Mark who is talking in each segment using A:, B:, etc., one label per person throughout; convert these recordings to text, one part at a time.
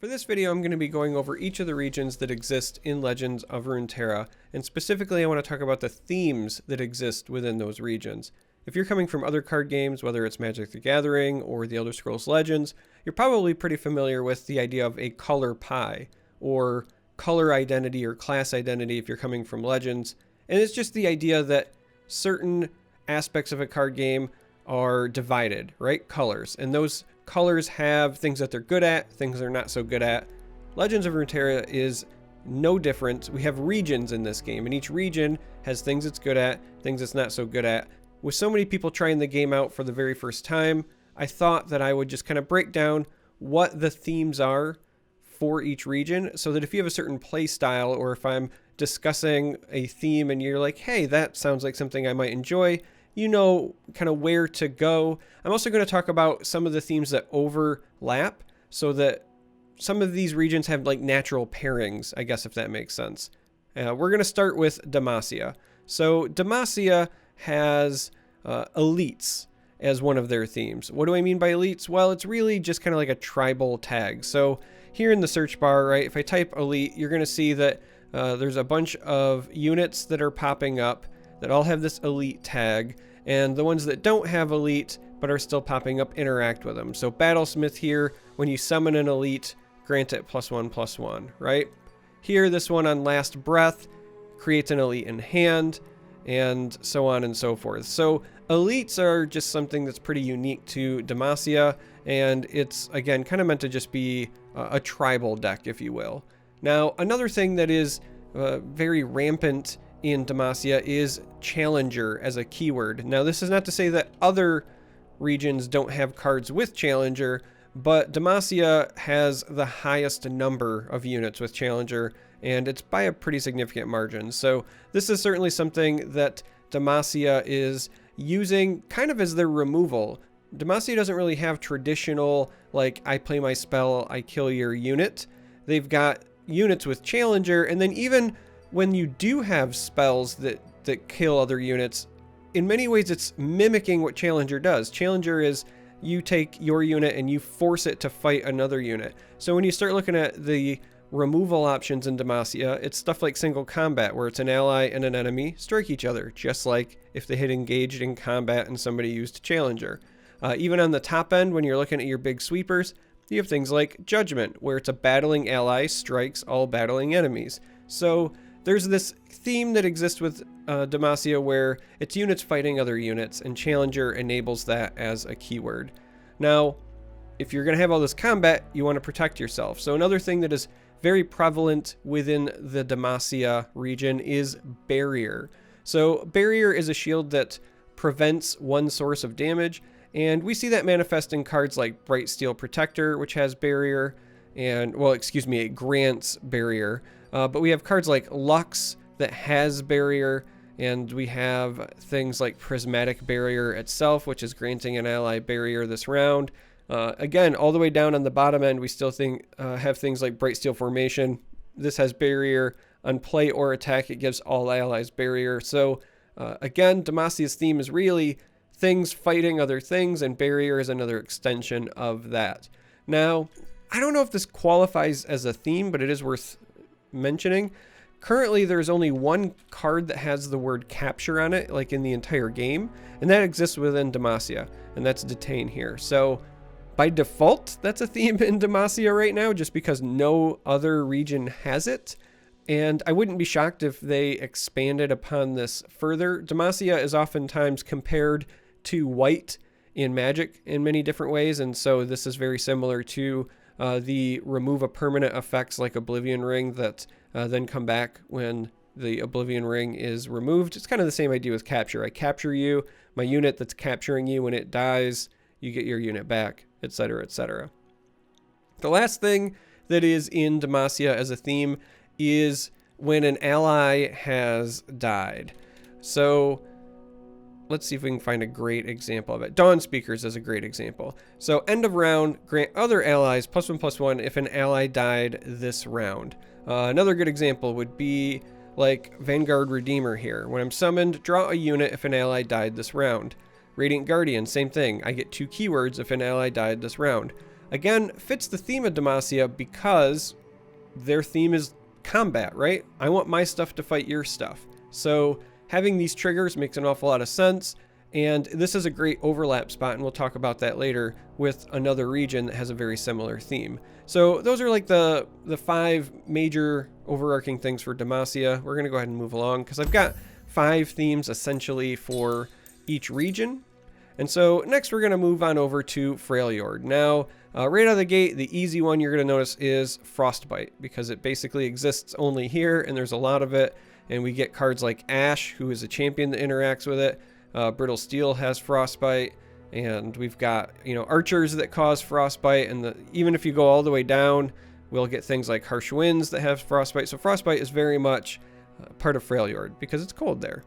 A: For this video, I'm going to be going over each of the regions that exist in Legends of Runeterra, and specifically I want to talk about the themes that exist within those regions. If you're coming from other card games, whether it's Magic the Gathering or the Elder Scrolls Legends, you're probably pretty familiar with the idea of a color pie, or color identity or class identity if you're coming from Legends. And it's just the idea that certain aspects of a card game are divided, right? Colors. And those colors have things that they're good at, things they're not so good at. Legends of Runeterra is no different. We have regions in this game, and each region has things it's good at, things it's not so good at. With so many people trying the game out for the very first time, I thought that I would just kind of break down what the themes are for each region, so that if you have a certain play style, or if I'm discussing a theme and you're like, hey, that sounds like something I might enjoy, you know kind of where to go. I'm also going to talk about some of the themes that overlap, so that some of these regions have like natural pairings, I guess, if that makes sense. We're going to start with Demacia. So Demacia has elites as one of their themes. What do I mean by elites? Well, it's really just kind of like a tribal tag. So here in the search bar, right, if I type elite, you're going to see that there's a bunch of units that are popping up that all have this elite tag, and the ones that don't have elite but are still popping up interact with them. So Battlesmith here, when you summon an elite, grant it +1/+1, right? Here, this one on Last Breath creates an elite in hand, and so on and so forth. So elites are just something that's pretty unique to Demacia, and it's, again, kind of meant to just be a tribal deck, if you will. Now, another thing that is very rampant in Demacia is Challenger as a keyword. Now, this is not to say that other regions don't have cards with Challenger, but Demacia has the highest number of units with Challenger, and it's by a pretty significant margin. So this is certainly something that Demacia is using kind of as their removal. Demacia doesn't really have traditional, like, I play my spell, I kill your unit. They've got units with Challenger, and then even when you do have spells that kill other units, in many ways it's mimicking what Challenger does. Challenger is you take your unit and you force it to fight another unit. So when you start looking at the removal options in Demacia, it's stuff like single combat, where it's an ally and an enemy strike each other, just like if they had engaged in combat and somebody used Challenger. Even on the top end, when you're looking at your big sweepers, you have things like Judgment, where it's a battling ally strikes all battling enemies. So there's this theme that exists with Demacia where it's units fighting other units, and Challenger enables that as a keyword. Now, if you're going to have all this combat, you want to protect yourself. So another thing that is very prevalent within the Demacia region is Barrier. So Barrier is a shield that prevents one source of damage, and we see that manifest in cards like Brightsteel Protector, which has Barrier, and, well, excuse me, it grants Barrier. But we have cards like Lux that has Barrier, and we have things like Prismatic Barrier itself, which is granting an ally Barrier this round. Again, all the way down on the bottom end, we still have things like Brightsteel Formation. This has Barrier. On play or attack, it gives all allies Barrier. So again, Demacia's theme is really things fighting other things, and Barrier is another extension of that. Now, I don't know if this qualifies as a theme, but it is worth mentioning. Currently, there's only one card that has the word capture on it, like in the entire game, and that exists within Demacia, and that's Detain here. So by default, that's a theme in Demacia right now, just because no other region has it. And I wouldn't be shocked if they expanded upon this further. Demacia is oftentimes compared to white in Magic in many different ways, and so this is very similar to the remove a permanent effects like Oblivion Ring that then come back when the Oblivion Ring is removed. It's kind of the same idea with capture. I capture you, my unit that's capturing you, when it dies, you get your unit back, etc., etc. The last thing that is in Demacia as a theme is when an ally has died. So let's see if we can find a great example of it. Dawn Speakers is a great example. So end of round, grant other allies +1/+1 if an ally died this round. Another good example would be like Vanguard Redeemer here. When I'm summoned, draw a unit if an ally died this round. Radiant Guardian, same thing. I get 2 keywords if an ally died this round. again, fits the theme of Demacia because their theme is combat, right? I want my stuff to fight your stuff. So having these triggers makes an awful lot of sense. And this is a great overlap spot, and we'll talk about that later with another region that has a very similar theme. So those are like the 5 major overarching things for Demacia. We're going to go ahead and move along because I've got 5 themes essentially for each region. And so next we're going to move on over to Freljord. Now, right out of the gate, the easy one you're going to notice is Frostbite, because it basically exists only here, and there's a lot of it. And we get cards like Ash, who is a champion that interacts with it. Brittle Steel has Frostbite, and we've got, archers that cause Frostbite, and even if you go all the way down, we'll get things like Harsh Winds that have Frostbite. So Frostbite is very much part of Freljord because it's cold there.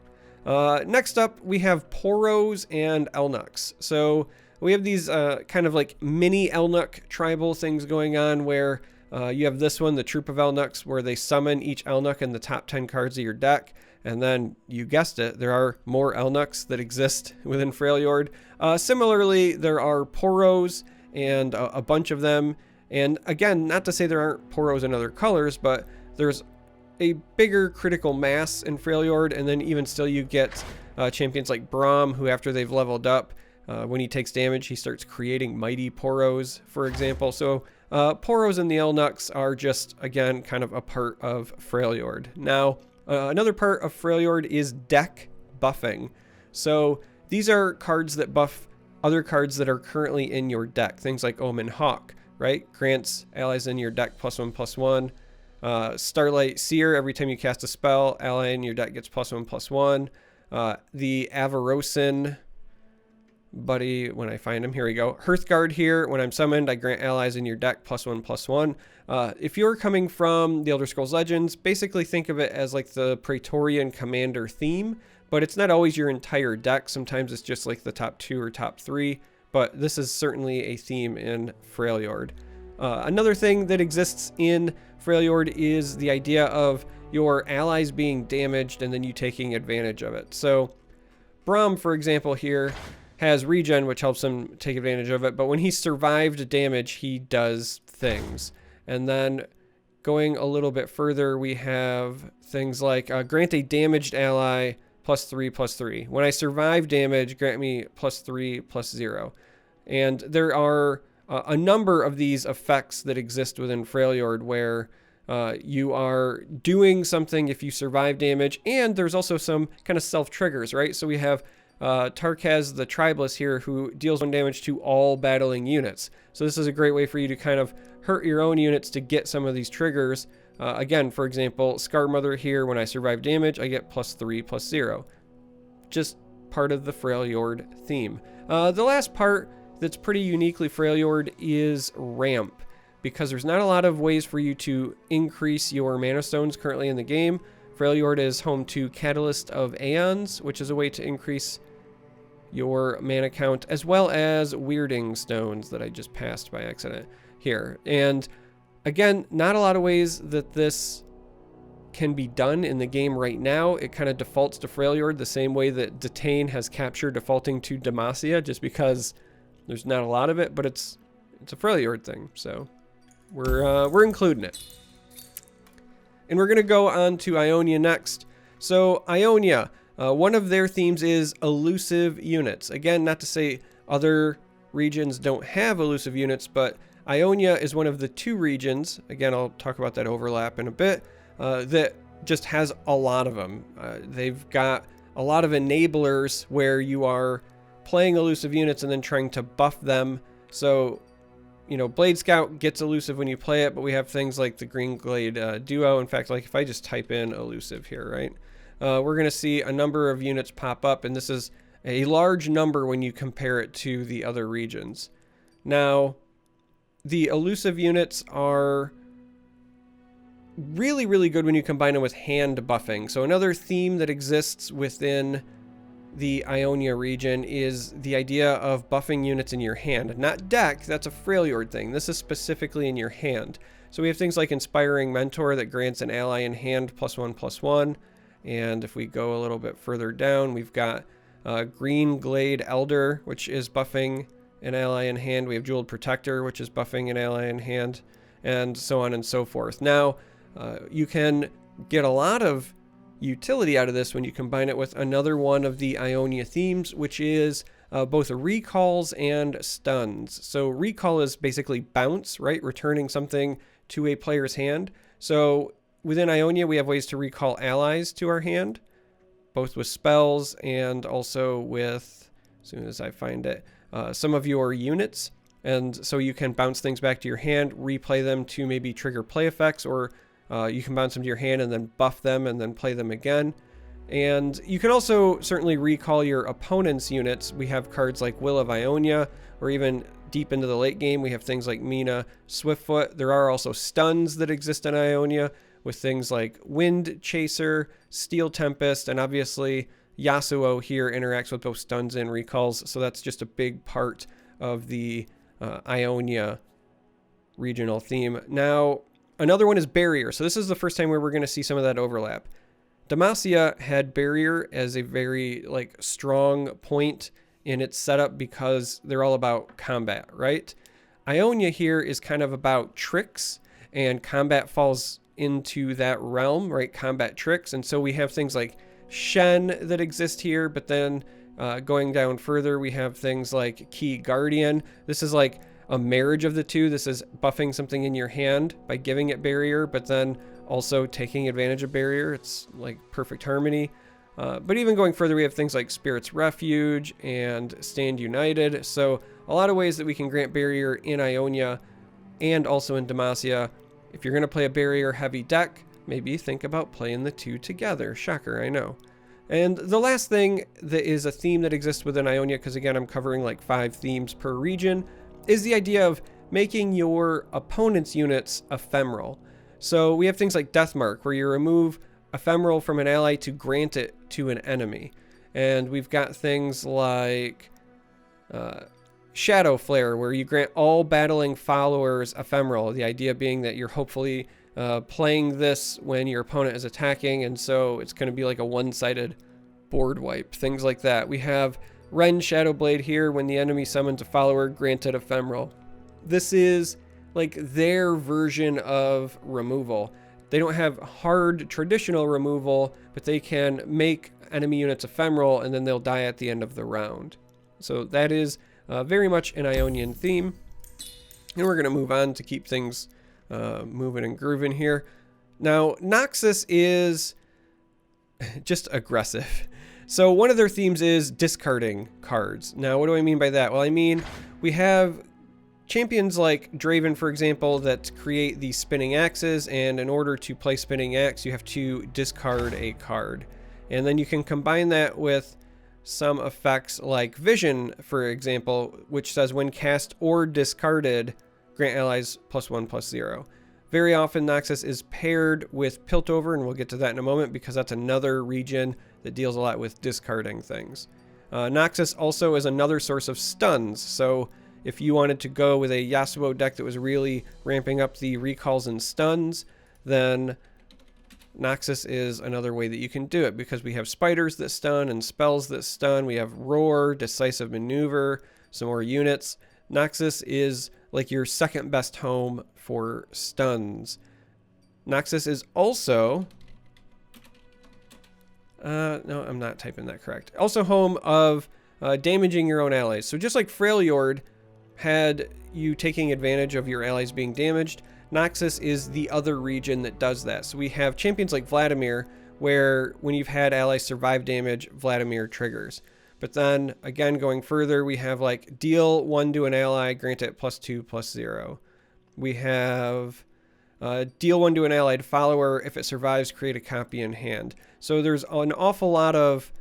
A: Next up, we have Poros and Elnuks. So we have these kind of like mini Elnuk tribal things going on where you have this one, the Troop of Elnuks, where they summon each Elnuk in the top 10 cards of your deck. And then, you guessed it, there are more Elnuks that exist within Freljord. Similarly, there are Poros and a bunch of them. And again, not to say there aren't Poros in other colors, but there's a bigger critical mass in Freljord. And then even still, you get champions like Braum, who after they've leveled up, when he takes damage, he starts creating mighty Poros, for example. So Poros and the Elnuks are just, again, kind of a part of Freljord. Now, another part of Freljord is deck buffing. So these are cards that buff other cards that are currently in your deck. Things like Omen Hawk, right? Grants allies in your deck +1/+1. Starlight Seer, every time you cast a spell, ally in your deck gets +1/+1. The Avarosin buddy, when I find him, here we go. Hearthguard here, when I'm summoned, I grant allies in your deck +1/+1. If you're coming from the Elder Scrolls Legends, basically think of it as like the Praetorian Commander theme, but it's not always your entire deck. Sometimes it's just like the top 2 or top 3, but this is certainly a theme in Freljord. Another thing that exists in Freljord is the idea of your allies being damaged and then you taking advantage of it. So Braum, for example, here has regen, which helps him take advantage of it, but when he survived damage, he does things. And then going a little bit further, we have things like grant a damaged ally +3/+3. When I survive damage, grant me +3/+0. And there are a number of these effects that exist within Freljord where you are doing something if you survive damage, and there's also some kind of self-triggers, right? So we have Tarkaz the Tribeless here, who deals 1 damage to all battling units. So this is a great way for you to kind of hurt your own units to get some of these triggers. Again, for example, Scarmother here, when I survive damage, I get +3/+0. Just part of the Freljord theme. The last part that's pretty uniquely Freljord is Ramp, because there's not a lot of ways for you to increase your mana stones currently in the game. Freljord is home to Catalyst of Aeons, which is a way to increase your mana count, as well as Weirding Stones that I just passed by accident here. And again, not a lot of ways that this can be done in the game right now. It kind of defaults to Freljord the same way that Detain has captured defaulting to Demacia, just because there's not a lot of it, but it's a Freljord thing, so we're including it. And we're going to go on to Ionia next. So Ionia, one of their themes is elusive units. Again, not to say other regions don't have elusive units, but Ionia is one of the 2 regions, again, I'll talk about that overlap in a bit, that just has a lot of them. They've got a lot of enablers where you are playing elusive units and then trying to buff them. So, Blade Scout gets elusive when you play it, but we have things like the Green Glade Duo. In fact, like if I just type in elusive here, right, we're going to see a number of units pop up, and this is a large number when you compare it to the other regions. Now, the elusive units are really, really good when you combine them with hand buffing. So another theme that exists within the Ionia region is the idea of buffing units in your hand. Not deck, that's a Freljord thing. This is specifically in your hand. So we have things like Inspiring Mentor that grants an ally in hand +1/+1. And if we go a little bit further down, we've got Green Glade Elder, which is buffing an ally in hand. We have Jeweled Protector, which is buffing an ally in hand, and so on and so forth. Now, you can get a lot of utility out of this when you combine it with another one of the Ionia themes, which is both recalls and stuns. So recall is basically bounce, right? Returning something to a player's hand. So within Ionia, we have ways to recall allies to our hand, both with spells and also with, as soon as I find it, some of your units. And so you can bounce things back to your hand, replay them to maybe trigger play effects, or you can bounce them to your hand and then buff them and then play them again. And you can also certainly recall your opponent's units. We have cards like Will of Ionia, or even deep into the late game, we have things like Mina Swiftfoot. There are also stuns that exist in Ionia with things like Wind Chaser, Steel Tempest, and obviously Yasuo here interacts with both stuns and recalls. So that's just a big part of the Ionia regional theme. Now, another one is Barrier. So this is the first time where we're going to see some of that overlap. Demacia had Barrier as a very strong point in its setup because they're all about combat, right? Ionia here is kind of about tricks, and combat falls into that realm, right? Combat tricks. And so we have things like Shen that exist here, but then going down further, we have things like Key Guardian. This is like a marriage of the two. This is buffing something in your hand by giving it Barrier, but then also taking advantage of Barrier. It's like perfect harmony. But even going further, we have things like Spirit's Refuge and Stand United. So a lot of ways that we can grant Barrier in Ionia and also in Demacia. If you're going to play a Barrier heavy deck, maybe think about playing the two together. Shocker, I know. And the last thing that is a theme that exists within Ionia, because again, I'm covering like 5 themes per region, is the idea of making your opponent's units ephemeral. So we have things like Deathmark, where you remove ephemeral from an ally to grant it to an enemy. And we've got things like Shadow Flare, where you grant all battling followers ephemeral. The idea being that you're hopefully playing this when your opponent is attacking, and so it's going to be like a one-sided board wipe, things like that. We have Ren Shadowblade here, when the enemy summons a follower, granted ephemeral. This is like their version of removal. They don't have hard traditional removal, but they can make enemy units ephemeral and then they'll die at the end of the round. So that is very much an Ionian theme. And we're going to move on to keep things moving and grooving here. Now, Noxus is just aggressive. So one of their themes is discarding cards. Now, what do I mean by that? Well, I mean, we have champions like Draven, for example, that create the spinning axes, and in order to play spinning axe, you have to discard a card. And then you can combine that with some effects like Vision, for example, which says when cast or discarded, grant allies +1/+0. Very often, Noxus is paired with Piltover, and we'll get to that in a moment because that's another region that deals a lot with discarding things. Noxus also is another source of stuns, so if you wanted to go with a Yasuo deck that was really ramping up the recalls and stuns, then Noxus is another way that you can do it, because we have spiders that stun and spells that stun. We have Roar, Decisive Maneuver, some more units. Noxus is like your second best home for stuns. Noxus is also... no, I'm not typing that correct. Also home of damaging your own allies. So just like Freljord had you taking advantage of your allies being damaged, Noxus is the other region that does that. So we have champions like Vladimir, where when you've had allies survive damage, Vladimir triggers. But then, again, going further, we have like deal 1 to an ally, grant it +2/+0. We have deal 1 to an allied follower. If it survives, create a copy in hand. So there's an awful lot of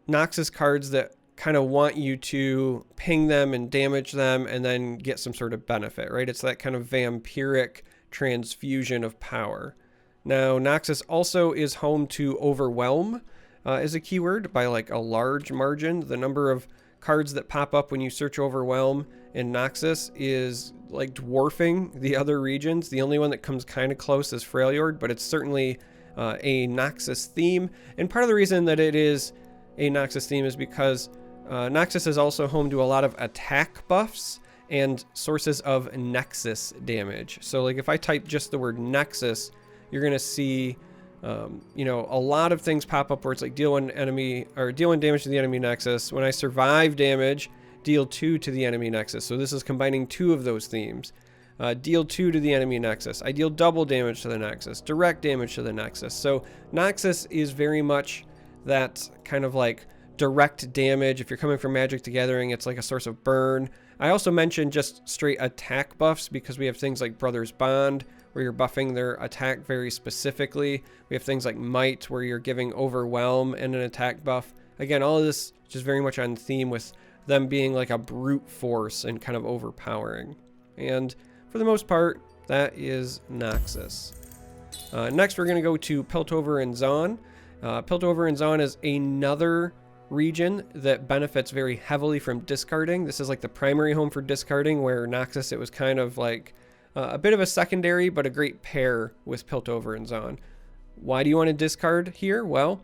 A: Noxus cards that kind of want you to ping them and damage them and then get some sort of benefit, right? It's that kind of vampiric transfusion of power. Now, Noxus also is home to Overwhelm as a keyword by like a large margin. The number of cards that pop up when you search Overwhelm in Noxus is like dwarfing the other regions. The only one that comes kind of close is Freljord, but it's certainly a Noxus theme. And part of the reason that it is a Noxus theme is because Noxus is also home to a lot of attack buffs and sources of Nexus damage. So like if I type just the word Nexus, you're gonna see you know, a lot of things pop up where it's like deal 1 damage to the enemy Nexus. When I survive damage, deal 2 to the enemy Nexus. So this is combining 2 of those themes. Deal 2 to the enemy Nexus. I deal double damage to the Nexus, direct damage to the Nexus. So Noxus is very much that kind of like direct damage. If you're coming from Magic the Gathering, it's like a source of burn. I also mentioned just straight attack buffs because we have things like Brother's Bond, where you're buffing their attack very specifically. We have things like Might, where you're giving Overwhelm and an attack buff. Again, all of this just very much on theme with them being like a brute force and kind of overpowering. And for the most part, that is Noxus. Next, we're going to go to Piltover and Zaun. Piltover and Zaun is another region that benefits very heavily from discarding. This is like the primary home for discarding, where Noxus, it was kind of like a bit of a secondary, but a great pair with Piltover and Zaun. Why do you want to discard here? Well,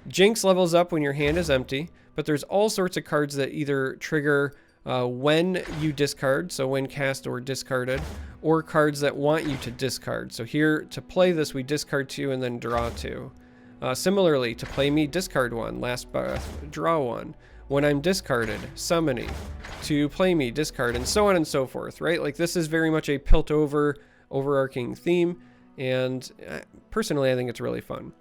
A: Jinx levels up when your hand is empty, but there's all sorts of cards that either trigger when you discard, so when cast or discarded, or cards that want you to discard. So here, to play this, we discard 2 and then draw 2. Similarly, to play me, discard 1, last breath, draw 1. When I'm discarded, summoning. To play me, discard, and so on and so forth, right? Like this is very much a Piltover overarching theme, and personally I think it's really fun.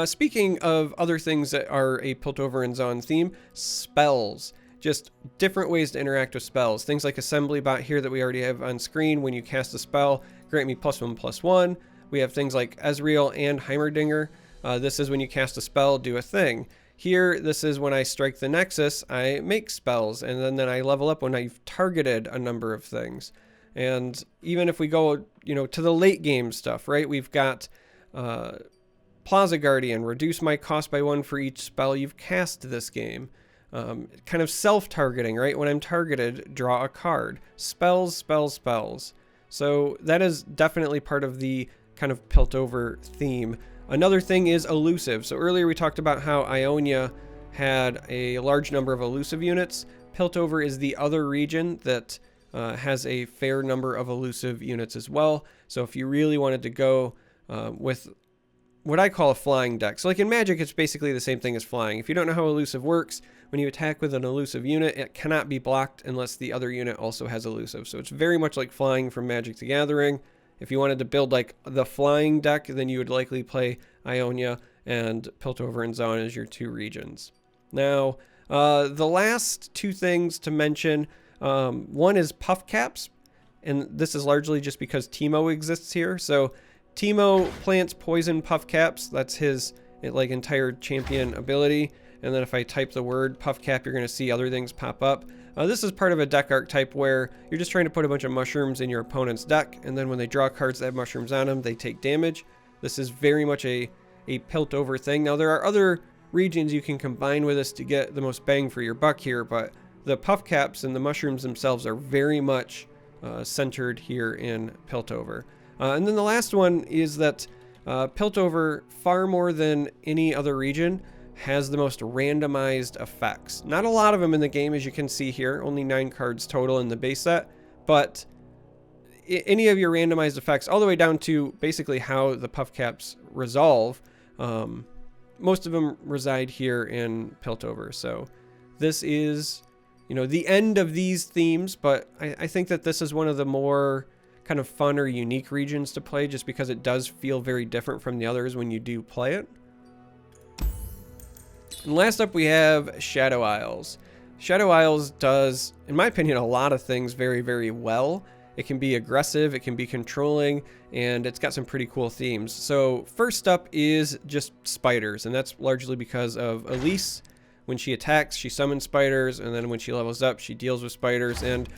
A: Speaking of other things that are a Piltover and Zaun theme, spells. Just different ways to interact with spells. Things like Assembly Bot here that we already have on screen. When you cast a spell, grant me +1/+1. We have things like Ezreal and Heimerdinger. This is when you cast a spell, do a thing. Here, this is when I strike the Nexus, I make spells, and then I level up when I've targeted a number of things. And even if we go, you know, to the late game stuff, right? We've got Plaza Guardian, reduce my cost by 1 for each spell you've cast this game. Kind of self-targeting, right? When I'm targeted, draw a card. Spells, spells, spells. So that is definitely part of the kind of Piltover theme. Another thing is elusive. So earlier we talked about how Ionia had a large number of elusive units. Piltover is the other region that has a fair number of elusive units as well. So if you really wanted to go with what I call a flying deck. So like in Magic, it's basically the same thing as flying. If you don't know how elusive works, when you attack with an elusive unit, it cannot be blocked unless the other unit also has elusive. So it's very much like flying from Magic the Gathering. If you wanted to build like the flying deck, then you would likely play Ionia, and Piltover and Zaun as your 2 regions. Now, the last 2 things to mention, one is Puff Caps, and this is largely just because Teemo exists here. So Teemo plants poison Puff Caps. That's his like entire champion ability. And then if I type the word Puff Cap, you're going to see other things pop up. This is part of a deck archetype where you're just trying to put a bunch of mushrooms in your opponent's deck, and then when they draw cards that have mushrooms on them, they take damage. This is very much a Piltover thing. Now, there are other regions you can combine with this to get the most bang for your buck here, but the Puff Caps and the mushrooms themselves are very much centered here in Piltover. And then the last one is that Piltover, far more than any other region, has the most randomized effects. Not a lot of them in the game, as you can see here, only 9 cards total in the base set, but any of your randomized effects, all the way down to basically how the Puff Caps resolve, most of them reside here in Piltover. So this is, you know, the end of these themes, but I think that this is one of the more kind of fun or unique regions to play, just because it does feel very different from the others when you do play it. And last up, we have Shadow Isles. Shadow Isles does, in my opinion, a lot of things very, very well. It can be aggressive, it can be controlling, and it's got some pretty cool themes. So first up is just spiders, and that's largely because of Elise. When she attacks, she summons spiders, and then when she levels up, she deals with spiders. And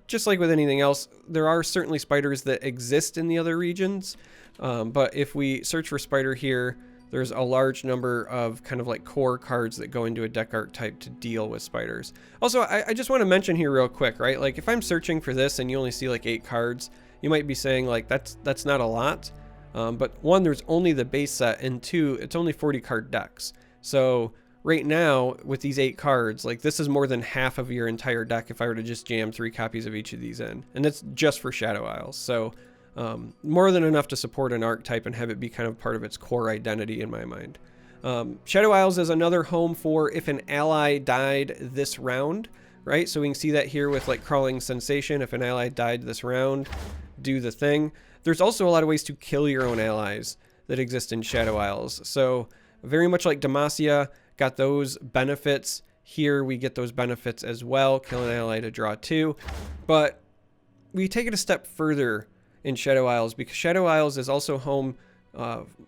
A: just like with anything else, there are certainly spiders that exist in the other regions, but if we search for spider here, there's a large number of kind of like core cards that go into a deck archetype to deal with spiders. Also, I just want to mention here real quick, right? Like if I'm searching for this and you only see like 8 cards, you might be saying like that's not a lot. But 1, there's only the base set, and 2, it's only 40 card decks. So right now with these 8 cards, like this is more than half of your entire deck if I were to just jam 3 copies of each of these in. And that's just for Shadow Isles. So more than enough to support an archetype and have it be kind of part of its core identity in my mind. Shadow Isles is another home for if an ally died this round, right? So we can see that here with like Crawling Sensation. If an ally died this round, do the thing. There's also a lot of ways to kill your own allies that exist in Shadow Isles. So very much like Demacia got those benefits, here we get those benefits as well. Kill an ally to draw 2. But we take it a step further in Shadow Isles because Shadow Isles is also home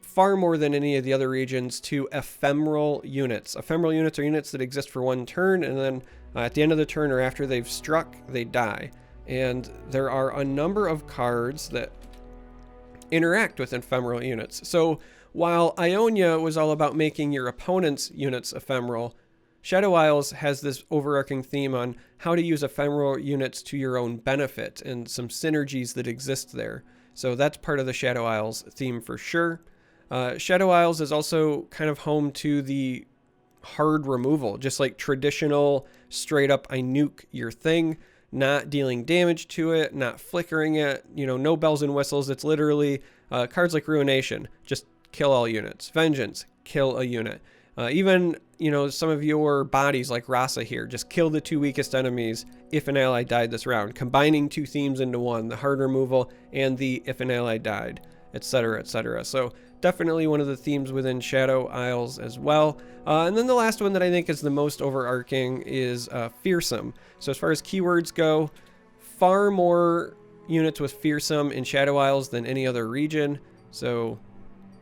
A: far more than any of the other regions to ephemeral units. Ephemeral units are units that exist for 1 turn, and then at the end of the turn or after they've struck, they die. And there are a number of cards that interact with ephemeral units. So while Ionia was all about making your opponent's units ephemeral, Shadow Isles has this overarching theme on how to use ephemeral units to your own benefit and some synergies that exist there. So that's part of the Shadow Isles theme for sure. Shadow Isles is also kind of home to the hard removal, just like traditional straight up I nuke your thing, not dealing damage to it, not flickering it, you know, no bells and whistles. It's literally cards like Ruination, just kill all units. Vengeance, kill a unit. Even, you know, some of your bodies like Rasa here, just kill the 2 weakest enemies if an ally died this round, combining 2 themes into one, the hard removal and the if an ally died, etc., etc. So definitely one of the themes within Shadow Isles as well. And then the last one that I think is the most overarching is Fearsome. So as far as keywords go, far more units with Fearsome in Shadow Isles than any other region. So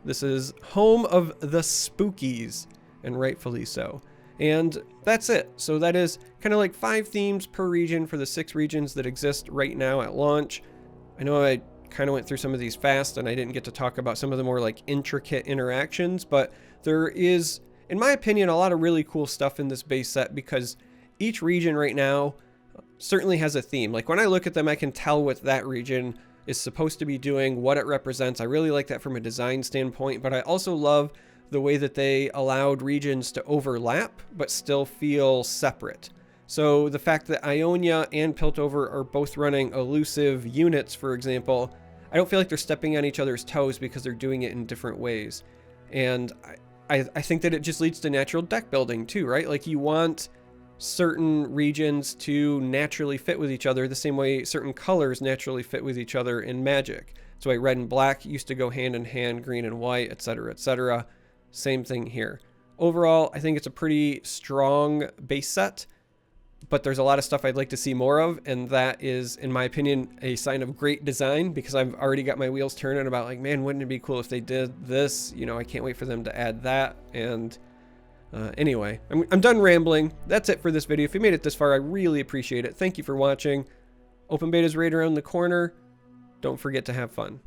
A: this is home of the spookies, and rightfully so. And that's it. So that is kind of like 5 themes per region for the 6 regions that exist right now at launch. I know I kind of went through some of these fast and I didn't get to talk about some of the more like intricate interactions, but there is, in my opinion, a lot of really cool stuff in this base set because each region right now certainly has a theme. Like when I look at them, I can tell what that region is supposed to be doing, what it represents. I really like that from a design standpoint, but I also love the way that they allowed regions to overlap but still feel separate. So the fact that Ionia and Piltover are both running elusive units, for example, I don't feel like they're stepping on each other's toes because they're doing it in different ways. And I think that it just leads to natural deck building too, right? Like you want certain regions to naturally fit with each other the same way certain colors naturally fit with each other in Magic. That's why red and black used to go hand in hand, green and white, etc., etc. Same thing here. Overall, I think it's a pretty strong base set, but there's a lot of stuff I'd like to see more of, and that is, in my opinion, a sign of great design because I've already got my wheels turning about like, man, wouldn't it be cool if they did this? You know, I can't wait for them to add that. And anyway, I'm done rambling. That's it for this video. If you made it this far, I really appreciate it. Thank you for watching. Open beta's right around the corner. Don't forget to have fun.